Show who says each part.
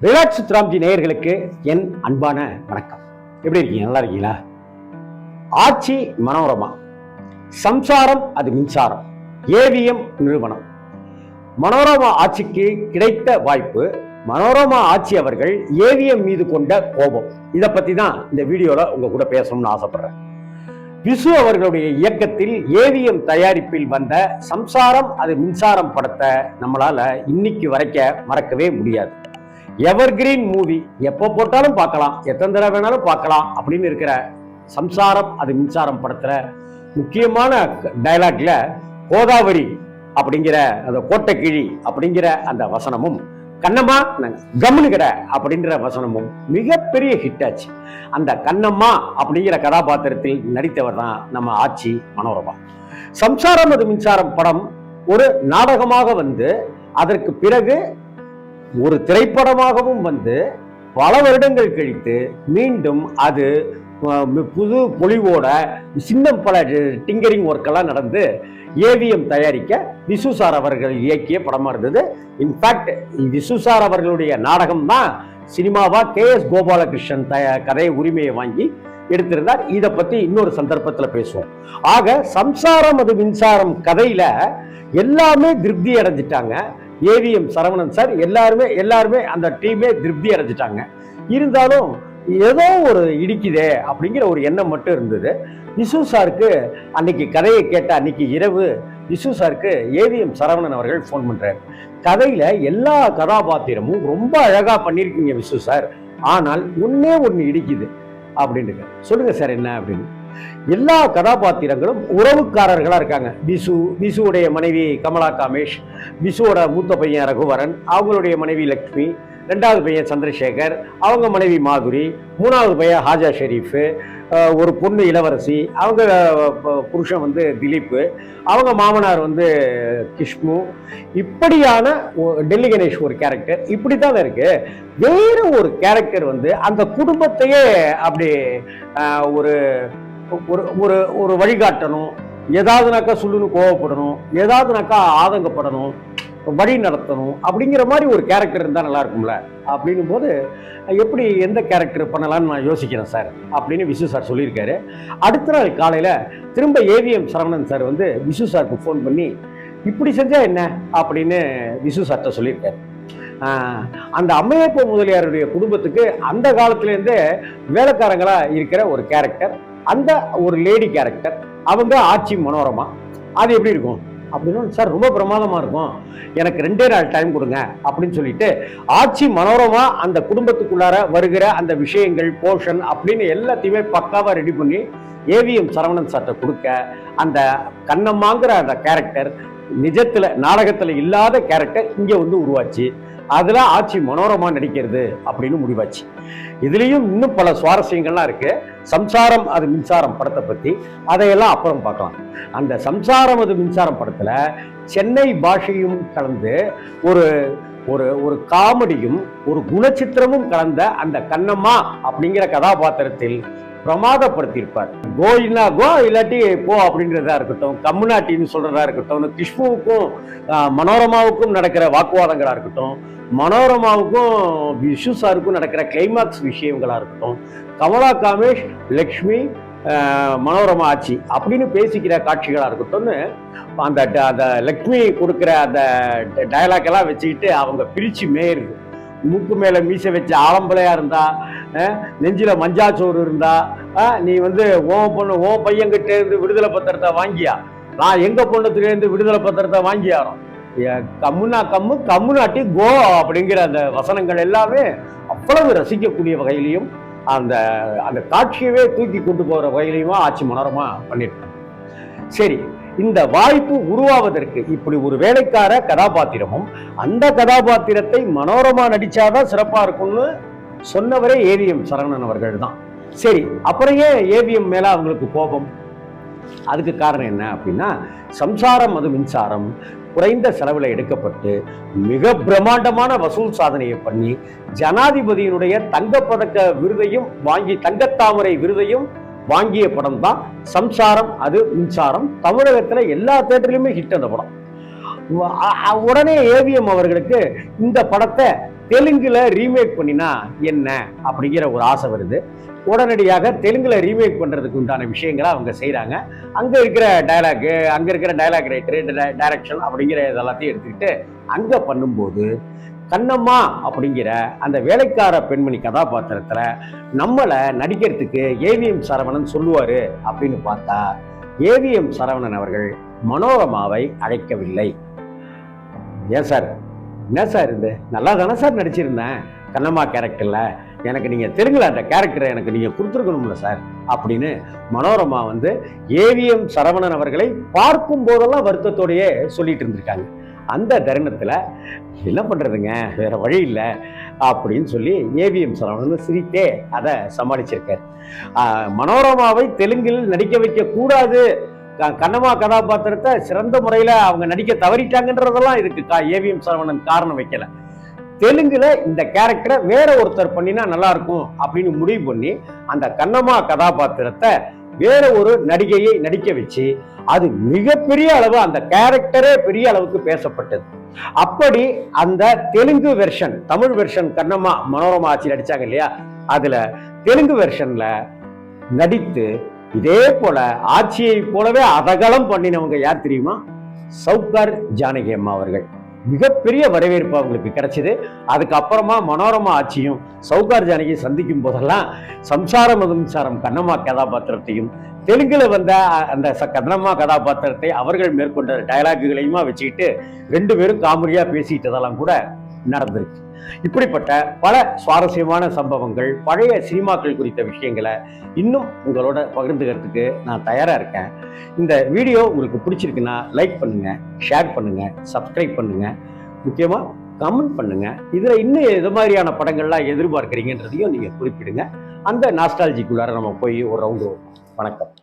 Speaker 1: Relax with Ramji நேயர்களுக்கு என் அன்பான வணக்கம். எப்படி இருக்கீங்க? நல்லா இருக்கீங்களா? ஆட்சி மனோரமா, சம்சாரம் அது மின்சாரம், ஏவிஎம் நிறுவனம். மனோரமா ஆட்சிக்கு கிடைத்த வாய்ப்பு, மனோரமா ஆட்சி அவர்கள் ஏவிஎம் மீது கொண்ட கோபம், இதை பத்தி தான் இந்த வீடியோல உங்க கூட பேசணும்னு ஆசைப்படுறேன். விசு அவர்களுடைய இயக்கத்தில் ஏவிஎம் தயாரிப்பில் வந்த சம்சாரம் அது மின்சாரம் படத்தை நம்மளால இன்னைக்கு வரைக்க மறக்கவே முடியாது. எவர்கிரீன் மூவி, எப்போ போட்டாலும் பார்க்கலாம், எத்தனை தடவை வேணாலும் பார்க்கலாம் அப்படின்னு இருக்கிற சம்சாரம் அது மின்சாரம் படத்துல முக்கியமான டைலாக்ல கோதாவரி அப்படிங்கிற அந்த கோட்டைக்கிழி அப்படிங்கிற அந்த வசனமும், கண்ணம்மா கம்முனுக்கிற அப்படின்ற வசனமும் மிகப்பெரிய ஹிட் ஆச்சு. அந்த கண்ணம்மா அப்படிங்கிற கதாபாத்திரத்தில் நடித்தவர் தான் நம்ம ஆட்சி மனோரமா. சம்சாரம் அது மின்சாரம் படம் ஒரு நாடகமாக வந்து அதற்கு பிறகு ஒரு திரைப்படமாகவும் வந்து பல வருடங்கள் கழித்து மீண்டும் அது புது பொலிவோட சின்னம் பல டிங்கரிங் ஒர்க்கெல்லாம் நடந்து ஏவிஎம் தயாரிக்க விசு சார் அவர்கள் இயக்கிய படமா இருந்தது. இன்ஃபேக்ட் விசு சார் அவர்களுடைய நாடகம் தான் சினிமாவா KS கோபாலகிருஷ்ணன் கதை உரிமையை வாங்கி எடுத்திருந்தார். இதை பத்தி இன்னொரு சந்தர்ப்பத்தில் பேசுவோம். ஆக சம்சாரம் அது மின்சாரம் கதையில எல்லாமே திருப்தி அடைஞ்சிட்டாங்க. ஏவிஎம் சரவணன் சார் எல்லாருமே அந்த டீமே திருப்தி அடைஞ்சிட்டாங்க. இருந்தாலும் ஏதோ ஒரு இடிக்குதே அப்படிங்கிற ஒரு எண்ணம் மட்டும் இருந்தது. விசு சாருக்கு அன்னைக்கு கதையை கேட்ட அன்னைக்கு இரவு விசு சாருக்கு ஏவிஎம் சரவணன் அவர்கள் ஃபோன் பண்றாரு. கதையில எல்லா கதாபாத்திரமும் ரொம்ப அழகா பண்ணியிருக்கீங்க விசு சார், ஆனால் ஒன்னே ஒன்று இடிக்குது அப்படின்னு. சொல்லுங்க சார் என்ன அப்படின்னு. எல்லா கதாபாத்திரங்களும் உறவுக்காரர்களா இருக்காங்க. விசுவுடைய மனைவி கமலா காமேஷ், விசுவோட மூத்த பையன் ரகுவரன், அவங்களுடைய மனைவி லக்ஷ்மி, ரெண்டாவது பையன் சந்திரசேகர், அவங்க மனைவி மாதுரி, மூணாவது பையன் ஹாஜா ஷெரீஃப், ஒரு பொண்ணு இளவரசி, அவங்க புருஷன் வந்து திலீப், அவங்க மாமனார் வந்து கிஷ்மு. இப்படியான டெல்லி கணேஷ் ஒரு கேரக்டர். இப்படித்தான் இருக்கு. வேற ஒரு கேரக்டர் வந்து அந்த குடும்பத்தையே அப்படி ஒரு ஒரு ஒரு வழிகாட்டணும், ஏதாவதுனாக்கா சொல்லுன்னு கோவப்படணும், ஏதாவதுனாக்கா ஆதங்கப்படணும், வழி நடத்தணும் அப்படிங்கிற மாதிரி ஒரு கேரக்டர் இருந்தால் நல்லா இருக்கும்ல அப்படின்னும் போது எப்படி எந்த கேரக்டர் பண்ணலான்னு நான் யோசிக்கிறேன் சார் அப்படின்னு விசு சார் சொல்லியிருக்காரு. அடுத்த நாள் காலையில் திரும்ப ஏவிஎம் சரவணன் சார் வந்து விசு சாருக்கு ஃபோன் பண்ணி இப்படி செஞ்சா என்ன அப்படின்னு விசு சார்கிட்ட சொல்லியிருக்காரு. அந்த அம்மையப்ப முதலியாருடைய குடும்பத்துக்கு அந்த காலத்திலேருந்தே வேலைக்காரங்களா இருக்கிற ஒரு கேரக்டர், அந்த ஒரு லேடி கேரக்டர், அவங்க ஆட்சி மனோரமா. அது எப்படி இருக்கும் அப்படின்னு, சார் ரொம்ப பிரமாதமா இருக்கும், எனக்கு 2 நாள் டைம் கொடுங்க அப்படின்னு சொல்லிட்டு ஆட்சி மனோரமா அந்த குடும்பத்துக்குள்ளார வருகிற அந்த விஷயங்கள் போர்ஷன் அப்படின்னு எல்லாத்தையுமே பக்காவா ரெடி பண்ணி ஏவிஎம் சரவணன் சார்ட்ட கொடுக்க அந்த கண்ணம்மாங்கிற அந்த கேரக்டர் நிஜத்துல நாடகத்துல இல்லாத கேரக்டர் இங்க வந்து உருவாச்சு. அதுல ஆட்சி மனோரமா நடிக்கிறது அப்படின்னு முடிவாச்சு. இதுலயும் இன்னும் பல சுவாரஸ்யங்கள்லாம் இருக்கு. சம்சாரம் அது மின்சாரம் படத்தை பத்தி அதையெல்லாம் அப்புறம் பார்க்கலாம். அந்த சம்சாரம் அது மின்சாரம் படத்துல சென்னை பாஷையும் கலந்து ஒரு ஒரு ஒரு காமெடியும் ஒரு குணச்சித்திரமும் கலந்த அந்த கண்ணம்மா அப்படிங்கிற கதாபாத்திரத்தில் பிரமாதப்படுத்தியிருப்பார். கோ இல்லா கோ இல்லாட்டி போ அப்படின்றதா இருக்கட்டும், கம்முனாட்டின்னு சொல்றதா இருக்கட்டும், கிஷ்முவுக்கும் மனோரமாவுக்கும் நடக்கிற வாக்குவாதங்களா இருக்கட்டும், மனோரமாவுக்கும் விசு சாருக்கும் நடக்கிற கிளைமாக்ஸ் விஷயங்களா இருக்கட்டும், கமலா காமேஷ் லக்ஷ்மி மனோரமா ஆட்சி அப்படின்னு பேசிக்கிற காட்சிகளா இருக்கட்டும்னு அந்த அந்த லக்ஷ்மி கொடுக்குற அந்த டயலாக் எல்லாம் வச்சுக்கிட்டு அவங்க பிரிச்சு மேயுது. மூக்கு மேல மீசை வச்ச ஆலம்பலையா இருந்தா, நெஞ்சில மஞ்சாச்சோறு இருந்தா, நீ வந்து ஓ பையன்கிட்ட இருந்து விடுதலை பத்திரத்தை வாங்கியா, நான் எங்க பொண்ணுத்துல இருந்து விடுதலை பத்திரத்தை வாங்கியாரோம், கம்முனா கம்முனாட்டி கோ அப்படிங்கிற அந்த வசனங்கள் எல்லாமே அவ்வளவு ரசிக்கக்கூடிய வகையிலையும் அந்த அந்த காட்சியவே தூக்கி கொண்டு போகிற வகையிலையுமா ஆட்சி மனோரமா பண்ணியிருக்காங்க. சரி, இந்த வாய்ப்பு உருவாவதற்கு இப்படி ஒரு வேலைக்கார கதாபாத்திரமும் அந்த கதாபாத்திரத்தை மனோரமா நடிச்சாதான் சிறப்பா இருக்கும்னு சொன்னவரே ஏவிஎம் சரவணன் அவர்கள் தான். சரி, அப்புறம் ஏன் ஏவிஎம் மேல அவங்களுக்கு கோபம்? அதுக்கு காரணம் என்ன அப்படின்னா, சம்சாரம் அது மின்சாரம் குறைந்த செலவில் எடுக்கப்பட்டு மிக பிரம்மாண்டமான வசூல் சாதனையை பண்ணி ஜனாதிபதியினுடைய தங்கப்பதக்க விருதையும் வாங்கி, தங்கத்தாமரை விருதையும் வாங்கிய படம் தான் சம்சாரம் அது மின்சாரம். தமிழகத்துல எல்லா தேட்டர்லயுமே ஹிட் அந்த படம். உடனே ஏவிஎம் அவர்களுக்கு இந்த படத்தை தெலுங்குல ரீமேக் பண்ணினா என்ன அப்படிங்கிற ஒரு ஆசை வருது. உடனடியாக தெலுங்குல ரீமேக் பண்றதுக்கு உண்டான விஷயங்களை அவங்க செய்யறாங்க. அங்க இருக்கிற டயலாக், அங்க இருக்கிற டயலாக் ரைட்டர், டைரக்ஷன் அப்படிங்கிற இதெல்லாத்தையும் எடுத்துக்கிட்டு அங்க பண்ணும்போது கண்ணம்மா அப்படிங்கிற அந்த வேலைக்கார பெண்மணி கதாபாத்திரத்துல நம்மளை நடிக்கிறதுக்கு ஏவிஎம் சரவணன் சொல்லுவாரு அப்படின்னு பார்த்தா ஏவிஎம் சரவணன் அவர்கள் மனோரமாவை அழைக்கவில்லை. ஏன் சார், என்ன சார் இது, நல்லா தானே சார் நடிச்சிருந்தேன் கண்ணம்மா கேரக்டர்ல, எனக்கு நீங்க தெலுங்குல அந்த கேரக்டரை எனக்கு நீங்க கொடுத்துருக்கணும்ல சார் அப்படின்னு மனோரமா ஏவிஎம் சரவணன் அவர்களை பார்க்கும் போதெல்லாம் வருத்தத்தோடையே சொல்லிட்டு இருந்திருக்காங்க. அந்த தருணத்துல என்ன பண்றதுங்க, வேற வழி இல்லை அப்படின்னு சொல்லி ஏவிஎம் சரவணன் சிரித்தே அதை சமாளிச்சிருக்காரு. மனோரமாவை தெலுங்கில் நடிக்க வைக்க கூடாது, கண்ணம்மா கதாபாத்திரத்தை சிறந்த முறையில அவங்க நடிக்க தவறிட்டாங்கன்றதெல்லாம் இதுக்கு ஏவிஎம் சரவணன் காரணம் வைக்கல. தெலுங்குல இந்த கேரக்டரை வேற ஒருத்தர் பண்ணினா நல்லா இருக்கும் அப்படின்னு முடிவு பண்ணி அந்த கண்ணம்மா கதாபாத்திரத்தை வேற ஒரு நடிகையை நடிக்க வச்சு அது மிகப்பெரிய அளவு, அந்த கேரக்டரே பெரிய அளவுக்கு பேசப்பட்டது. அப்படி அந்த தெலுங்கு வெர்ஷன், தமிழ் வெர்ஷன் கண்ணம்மா மனோரமா ஆட்சி நடிச்சாங்க இல்லையா, அதுல தெலுங்கு வெர்ஷன்ல நடித்து இதே போல ஆட்சியை போலவே அதகலம் பண்ணினவங்க யார் தெரியுமா? சவுகார் ஜானகி அம்மா அவர்கள். மிகப்பெரிய வரவேற்பு அவங்களுக்கு கிடைச்சது. அதுக்கப்புறமா மனோரமா ஆட்சியும் சவுகார் ஜானகி சந்திக்கும் போதெல்லாம் சம்சாரம் மின்சாரம் கண்ணம்மா கதாபாத்திரத்தையும் தெலுங்குல வந்த அந்த கண்ணம்மா கதாபாத்திரத்தை அவர்கள் மேற்கொண்ட டயலாக்குகளையுமா வச்சுக்கிட்டு ரெண்டு பேரும் காமெடியா பேசிட்டதெல்லாம் கூட நடந்திருக்கு. இப்படிப்பட்ட பல சுவாரஸ்யமான சம்பவங்கள், பழைய சினிமாக்கள் குறித்த விஷயங்களை இன்னும் உங்களோட பகிர்ந்துக்கிறதுக்கு நான் தயாரா இருக்கேன். இந்த வீடியோ உங்களுக்கு பிடிச்சிருக்குன்னா லைக் பண்ணுங்க, ஷேர் பண்ணுங்க, சப்ஸ்கிரைப் பண்ணுங்க, முக்கியமா கமெண்ட் பண்ணுங்க. இதுல இன்னும் எது மாதிரியான படங்கள்லாம் எதிர்பார்க்குறீங்கன்றதையும் நீங்க குறிப்பிடுங்க. அந்த நாஸ்டாலஜிக்குள்ளார நம்ம போய் ஒரு ரவுண்டு. வணக்கம்.